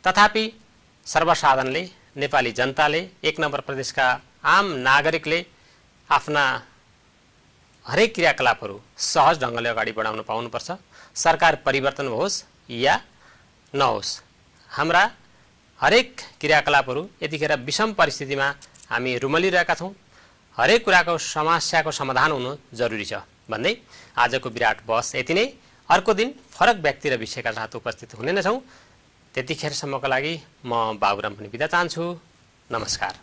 तथापि सर्वसाधारणले, नेपाली जनताले, 1 नम्बर प्रदेशका आम नागरिकले आफ्ना हरेक क्रियाकलापहरू सहज ढङ्गले अगाडि बढाउन पाउनुपर्छ। सरकार परिवर्तन होस् या नहोस्, हाम्रा हरेक क्रियाकलापहरू यतिखेर विषम परिस्थितिमा हामी रुमलिरहेका छौँ। हरेक कुराको समस्याको समाधान हुनु जरुरी छ भन्दै आजको विराट बहस यति नै। अर्को दिन फरक व्यक्ति र विषयका साथ उपस्थित हुने नै छौँ। त्यतिखेरसम्मको लागि म बाबुराम पनि बिदा चाहन्छु। नमस्कार।